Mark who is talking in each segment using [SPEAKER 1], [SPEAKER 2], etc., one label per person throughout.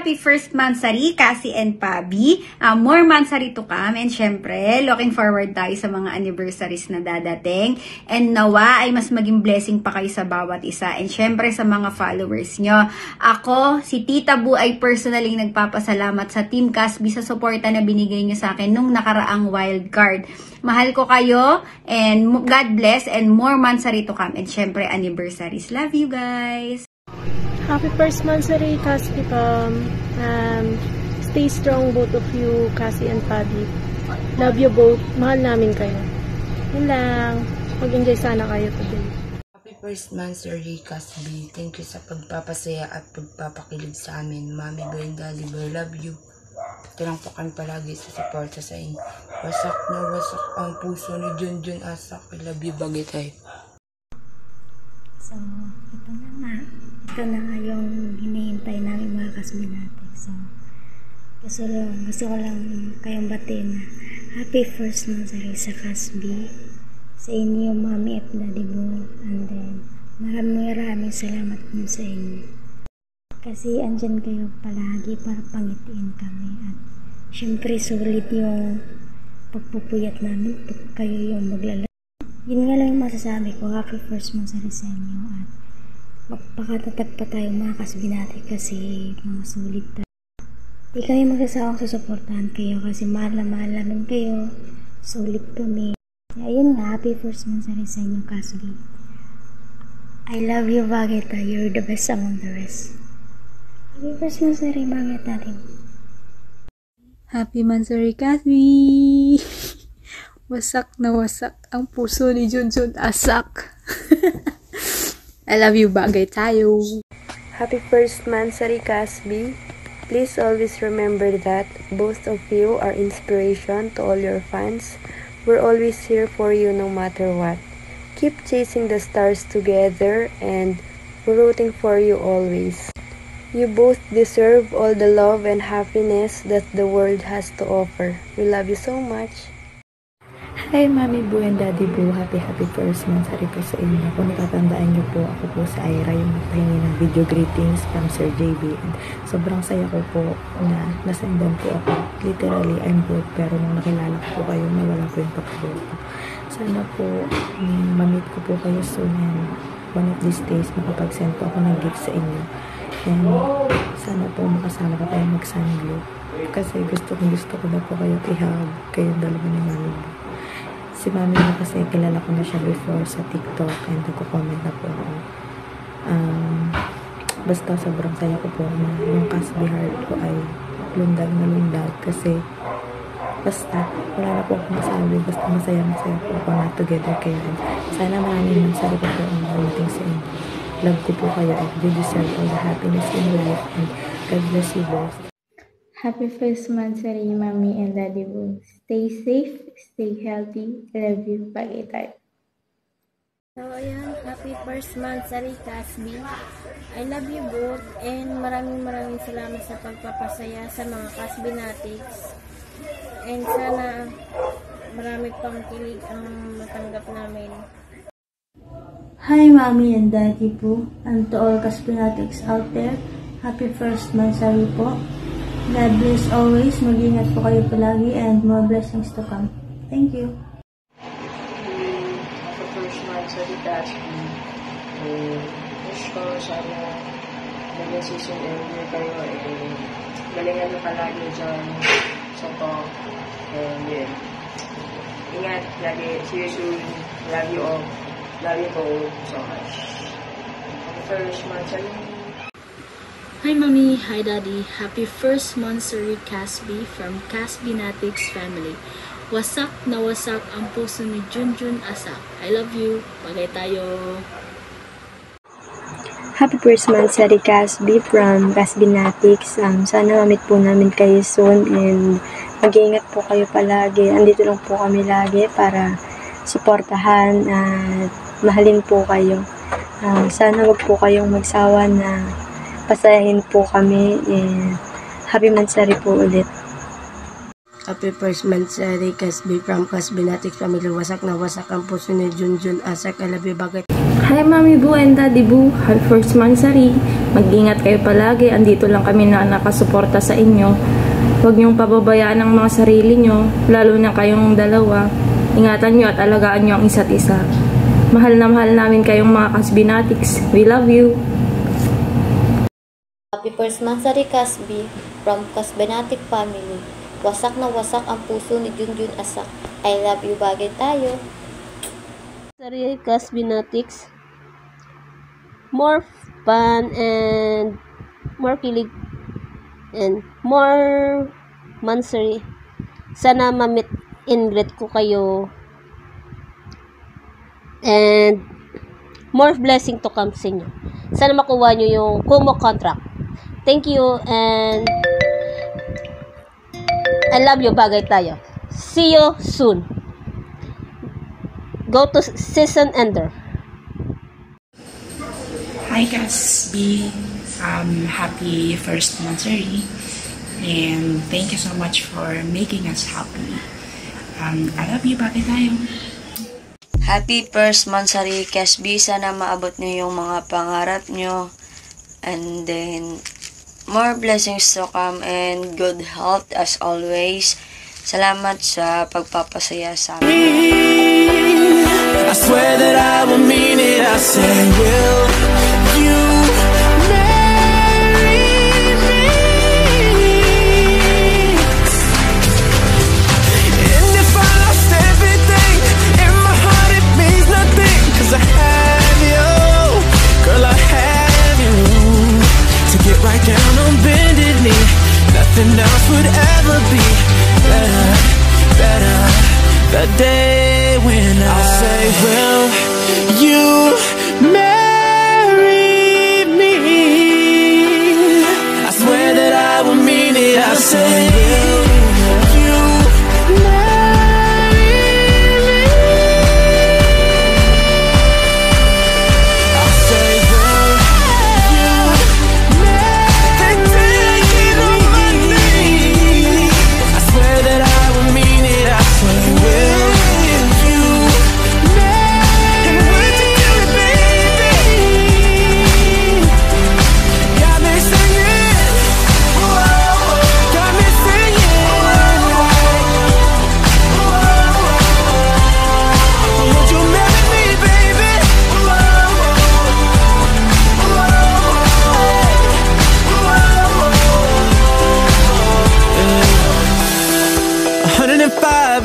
[SPEAKER 1] happy first monthsary, Cassie and Pabi. More monthsary to come. And syempre, looking forward tayo sa mga anniversaries na dadating. And nawa ay mas maging blessing pa kayo sa bawat isa. And syempre sa mga followers nyo. Ako, si Tita Bu ay personally nagpapasalamat sa Team Casby sa suporta na binigay nyo sa akin nung nakaraang wildcard. Mahal ko kayo and God bless and more monthsary to come. And syempre, anniversaries. Love you guys!
[SPEAKER 2] Happy first monthsary, Cassie Pam. Stay strong, both of you, Cassie and Paddy. Love you both. Mahal namin kayo. Yun lang. Mag-enjoy sana kayo today.
[SPEAKER 3] Happy first monthsary, Cassie. Thank you sa pagpapasaya at pagpapakilig sa amin. Mami Brenda, I love you. Ito lang po kami palagi sa suporta sa inyo. Wasak na wasak ang puso ni Junjun Asak. I love you, Bagay.
[SPEAKER 4] So, ito na nga. Ito na nga yung hinihintay namin mga Casby natin. So, gusto ko lang kayong batiin na happy first monthsary sa Casby. Sa inyo, Mami at Daddy Bo. And then, maraming salamat po sa inyo. Kasi andyan kayo palagi para pangitiin kami. At syempre, sulit yung pagpupuyat namin pag kayo yung maglalaro. Yun nga lang yung masasabi ko, happy first monthsary sa inyo at magpakatatag pa tayo mga Casby natin kasi mga sulit tayo. Di kami magsasawang susuportahan kayo kasi mahal namin kayo, sulit kami. Ayun nga, happy first monthsary sa inyo Casby. I love you Bageta, you're the best among the rest. Happy first monthsary Bageta natin.
[SPEAKER 2] Happy monthsary, Casby! Wasak na wasak ang puso ni Junjun Asak. I love you, Bagay tayo.
[SPEAKER 5] Happy first monthsary, Casby. Please always remember that both of you are inspiration to all your fans. We're always here for you no matter what. Keep chasing the stars together and we're rooting for you always. You both deserve all the love and happiness that the world has to offer. We love you so much.
[SPEAKER 6] Hi Mami Bu and Daddy Bu, happy first monthsary po sa inyo. Kung natatandaan niyo po, ako po sa Ira yung nagpahingi ng video greetings from Sir JB. And sobrang saya ko po na nasendan po ako. Literally, I'm broke pero nung nakilala ko po kayo, nawala po yung pagkabuo ko. Sana po, mamit ko po kayo soon and one of these days makapag-send po ako ng gift sa inyo. And sana po makasama ko tayo mag-sunglow. Kasi gusto ko na po kayo i-hug kayong dalawa ni Mami Bu. Si Mami mo kasi kilala ko na siya before sa TikTok and nagko-comment na po ako. Basta sobrang saya ko po na yung Casby heart ko ay lundag na lundag kasi basta wala na po akong masabi, basta masaya po ako na together kayo. Sana maraming masabi ko po ang dumating sa inyo. Love ko po kayo at you deserve all the happiness in life and God bless you both.
[SPEAKER 4] Happy first monthsary, Mami and Daddy Bo. Stay safe, stay healthy. I love you. Bagay tayo.
[SPEAKER 7] So, ayan. Happy first monthsary, Casby. I love you both. And maraming salamat sa pagpapasaya sa mga Casby natics. And sana marami pang kilig ang matanggap namin.
[SPEAKER 4] Hi, Mami and Daddy Bo. And to all Casby natics out there, happy first monthsary po. God bless always. Mag-ingat po kayo palagi and more blessings to come. Thank you.
[SPEAKER 3] Sa first monthsary, Casby. Wish ko sana naging season earlier kayo. Galingan na palagi dyan sa talk. And yun. Ingat lagi. See you soon. Love you all. Love you both so much. First monthsary.
[SPEAKER 8] Hi Mommy, hi Daddy. Happy first monthsary Casby from Casby Natics family. Wasak na wasak ang puso ni Junjun Asak. I love you. Bagay tayo.
[SPEAKER 5] Happy first monthsary, Casby from Casby Natics. Sana mamit po namin kayo soon and mag-iingat po kayo palagi. Andito lang po kami lagi para suportahan at mahalin po kayo. Sana wag po kayong magsawa na pasayahin po kami and happy monthsary po ulit.
[SPEAKER 9] Happy first monthsary, Casby from Casby Natics family. Wasak na wasak ang puso ni Junjun Asak. I love you, Bagay.
[SPEAKER 2] Hi Mami Bu and Daddy Bu, happy first monthsary.
[SPEAKER 10] Mag-ingat kayo palagi. Andito lang kami na nakasuporta sa inyo. Huwag niyong pababayaan ang mga sarili niyo, lalo na kayong dalawa. Ingatan niyo at alagaan niyo ang isa't isa. Mahal na mahal namin kayong mga Kasbinatics. We love you.
[SPEAKER 11] Happy first monthsary Kasbi from Kasbinatic family. Wasak na wasak ang puso ni Junjun Asak. I love you, bagay tayo.
[SPEAKER 12] Sari Kasbinatics. More fun and more kilig and more monthsary. Sana ma-meet and greet ko kayo. And more blessing to come sa inyo. Sana makuha nyo yung Kumo contract. Thank you and I love you, bagay tayo. See you soon. Go to season ender.
[SPEAKER 13] Hi Kasbi, happy first monthsary and thank you so much for making us happy. I love you, bagay tayo.
[SPEAKER 14] Happy first monthsary Kasbi, sana maabot niyo yung mga pangarap niyo and then more blessings to come and good health as always. Salamat sa pagpapasaya sa amin.
[SPEAKER 15] I swear that I will mean it. I say, will you marry me? And if I lost everything in my heart, it means nothing. 'Cause I have you, girl, I have you. To get right down on bended knee, nothing else would ever be better, better. The day when I'll say, will you marry me? I swear that I will mean it. I'll say, will you marry me? I'll say, will you marry me? I swear that I will mean it. I say, will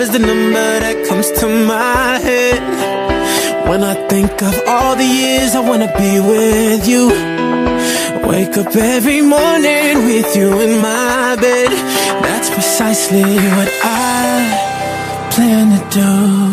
[SPEAKER 15] is the number that comes to my head when I think of all the years I wanna be with you. Wake up every morning with you in my bed. That's precisely what I plan to do.